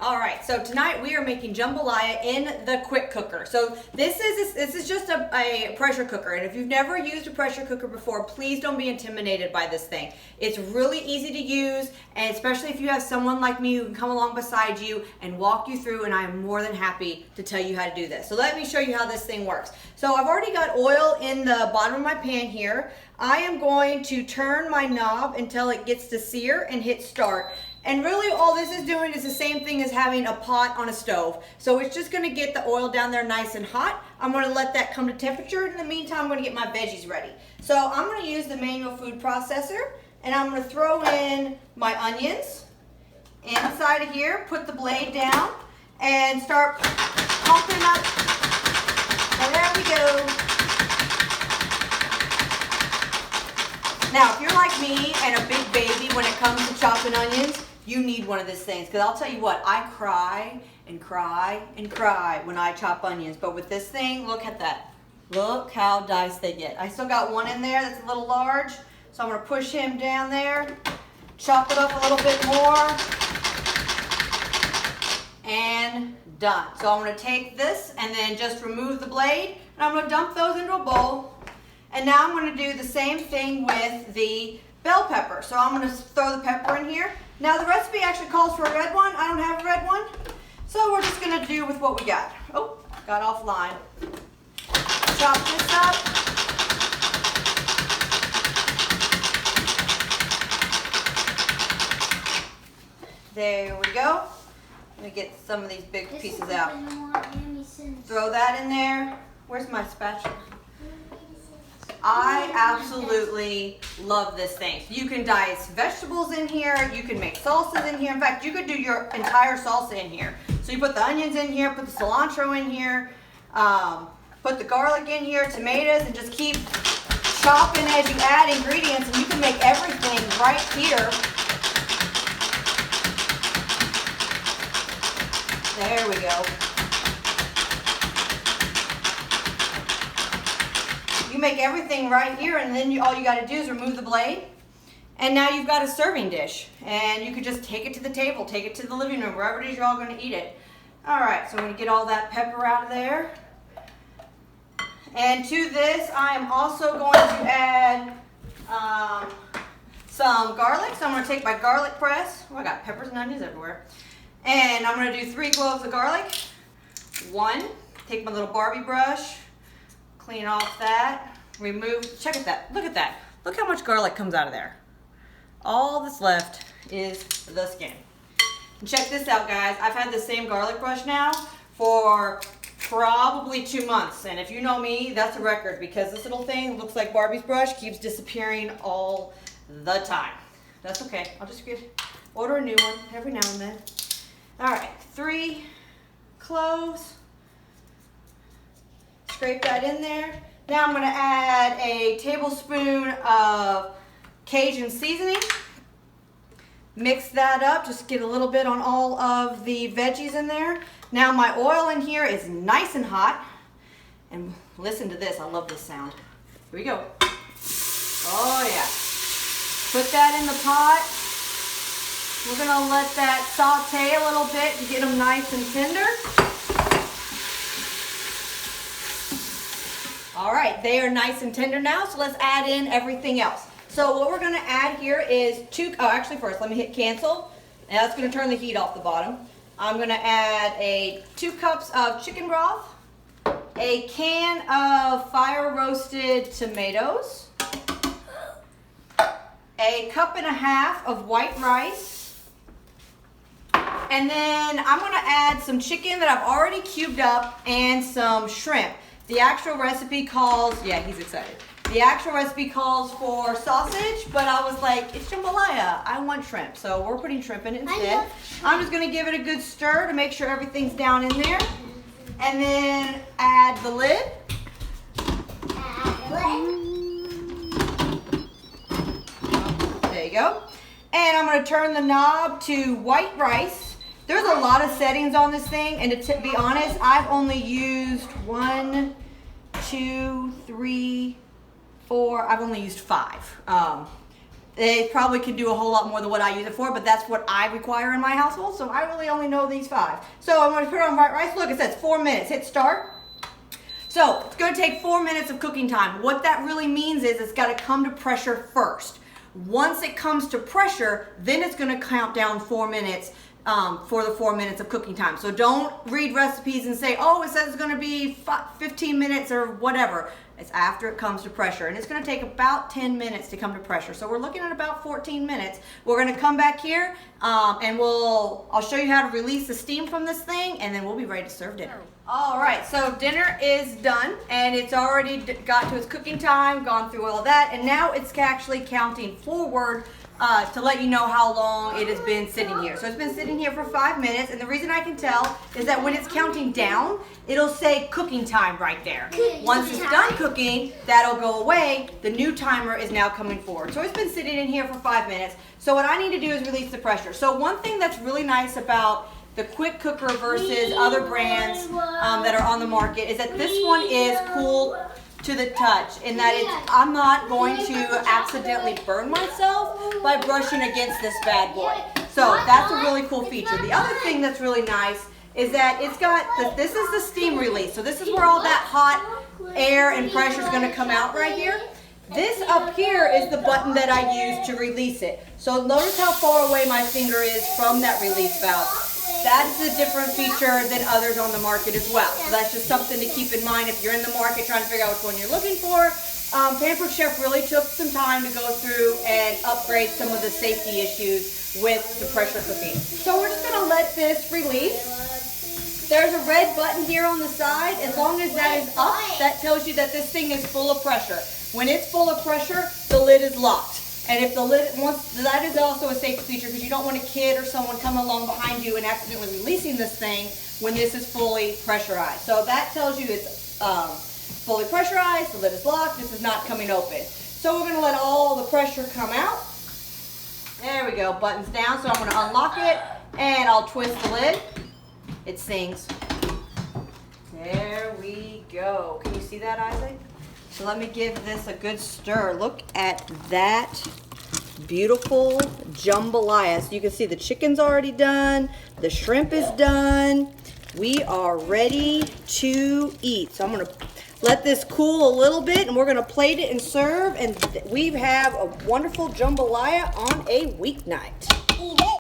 All right, so tonight we are making jambalaya in the quick cooker. So this is just a pressure cooker, and if you've never used a pressure cooker before, please don't be intimidated by this thing. It's really easy to use, and especially if you have someone like me who can come along beside you and walk you through, and I am more than happy to tell you how to do this. So let me show you how this thing works. So I've already got oil in the bottom of my pan here. I am going to turn my knob until it gets to sear and hit start. And really all this is doing is the same thing as having a pot on a stove. So it's just gonna get the oil down there nice and hot. I'm gonna let that come to temperature. In the meantime, I'm gonna get my veggies ready. So I'm gonna use the manual food processor, and I'm gonna throw in my onions inside of here, put the blade down, and start pumping up. And there we go. Now, if you're like me and a big baby when it comes to chopping onions, you need one of these things, because I'll tell you what, I cry and cry and cry when I chop onions. But with this thing, look at that. Look how diced they get. I still got one in there that's a little large, so I'm going to push him down there, chop it up a little bit more, and done. So I'm going to take this and then just remove the blade, and I'm going to dump those into a bowl. And now I'm going to do the same thing with the bell pepper. So I'm going to throw the pepper in here. Now the recipe actually calls for a red one. I don't have a red one. So we're just going to do with what we got. Oh, got offline. Chop this up. There we go. Let me get some of these big pieces out. Throw that in there. Where's my spatula? I absolutely love this thing. You can dice vegetables in here. You can make salsas in here. In fact, you could do your entire salsa in here. So you put the onions in here, put the cilantro in here, put the garlic in here, tomatoes, and just keep chopping as you add ingredients, and you can make everything right here. There we go. You make everything right here, and then all you got to do is remove the blade, and now you've got a serving dish, and you could just take it to the table, take it to the living room, wherever it is you're all going to eat it. All right, so I'm going to get all that pepper out of there, and to this I am also going to add some garlic. So I'm going to take my garlic press. Oh, I got peppers and onions everywhere, and I'm going to do 3 cloves of garlic. 1. Take my little Barbie brush. Clean off that, remove, check at that, look at that. Look how much garlic comes out of there. All that's left is the skin. And check this out, guys. I've had the same garlic brush now for probably 2 months. And if you know me, that's a record, because this little thing looks like Barbie's brush, keeps disappearing all the time. That's okay, I'll just order a new one every now and then. All right, 3 cloves. Scrape that in there. Now I'm going to add a tablespoon of Cajun seasoning. Mix that up, just get a little bit on all of the veggies in there. Now my oil in here is nice and hot. And listen to this, I love this sound. Here we go. Oh yeah. Put that in the pot. We're going to let that saute a little bit to get them nice and tender. All right, they are nice and tender now, so let's add in everything else. So what we're gonna add here is actually first, let me hit cancel. And that's gonna turn the heat off the bottom. I'm gonna add 2 cups of chicken broth, a can of fire roasted tomatoes, 1.5 cups of white rice, and then I'm gonna add some chicken that I've already cubed up and some shrimp. The actual recipe calls, yeah, he's excited. The actual recipe calls for sausage, but I was like, it's jambalaya, I want shrimp. So we're putting shrimp in it instead. I'm just gonna give it a good stir to make sure everything's down in there. And then add the lid. There you go. And I'm gonna turn the knob to white rice. There's a lot of settings on this thing, and to be honest, I've only used 1, 2, 3, 4, I've only used 5. They probably could do a whole lot more than what I use it for, but that's what I require in my household, so I really only know these 5. So I'm going to put it on white rice. Look, it says 4 minutes. Hit start. So it's going to take 4 minutes of cooking time. What that really means is it's got to come to pressure first. Once it comes to pressure, then it's going to count down 4 minutes for the 4 minutes of cooking time. So don't read recipes and say, oh, it says it's going to be 15 minutes or whatever. It's after it comes to pressure, and it's going to take about 10 minutes to come to pressure. So we're looking at about 14 minutes. We're going to come back here, and I'll show you how to release the steam from this thing, and then we'll be ready to serve dinner. All right, so dinner is done, and it's already got to its cooking time, gone through all that, and now it's actually counting forward to let you know how long it has been sitting here. So it's been sitting here for 5 minutes, and the reason I can tell is that when it's counting down, it'll say cooking time right there. Once it's done cooking, that'll go away. The new timer is now coming forward. So it's been sitting in here for 5 minutes. So what I need to do is release the pressure. So one thing that's really nice about the quick cooker versus other brands that are on the market is that this one is cool to the touch, in that I'm not going to accidentally burn myself by brushing against this bad boy. So that's a really cool feature. The other thing that's really nice is that it's got, this is the steam release. So this is where all that hot air and pressure is going to come out right here. This up here is the button that I use to release it. So notice how far away my finger is from that release valve. That's a different feature than others on the market as well. So that's just something to keep in mind if you're in the market trying to figure out which one you're looking for. Pampered Chef really took some time to go through and upgrade some of the safety issues with the pressure cooking. So we're just going to let this release. There's a red button here on the side. As long as that is up, that tells you that this thing is full of pressure. When it's full of pressure, the lid is locked. And if the lid, that is also a safety feature, because you don't want a kid or someone coming along behind you and accidentally releasing this thing when this is fully pressurized. So that tells you it's fully pressurized, the lid is locked, this is not coming open. So we're going to let all the pressure come out. There we go, button's down. So I'm going to unlock it, and I'll twist the lid. It sings. There we go. Can you see that, Isaac? So let me give this a good stir. Look at that beautiful jambalaya. So you can see the chicken's already done. The shrimp is done. We are ready to eat. So I'm going to let this cool a little bit, and we're going to plate it and serve. And we have a wonderful jambalaya on a weeknight.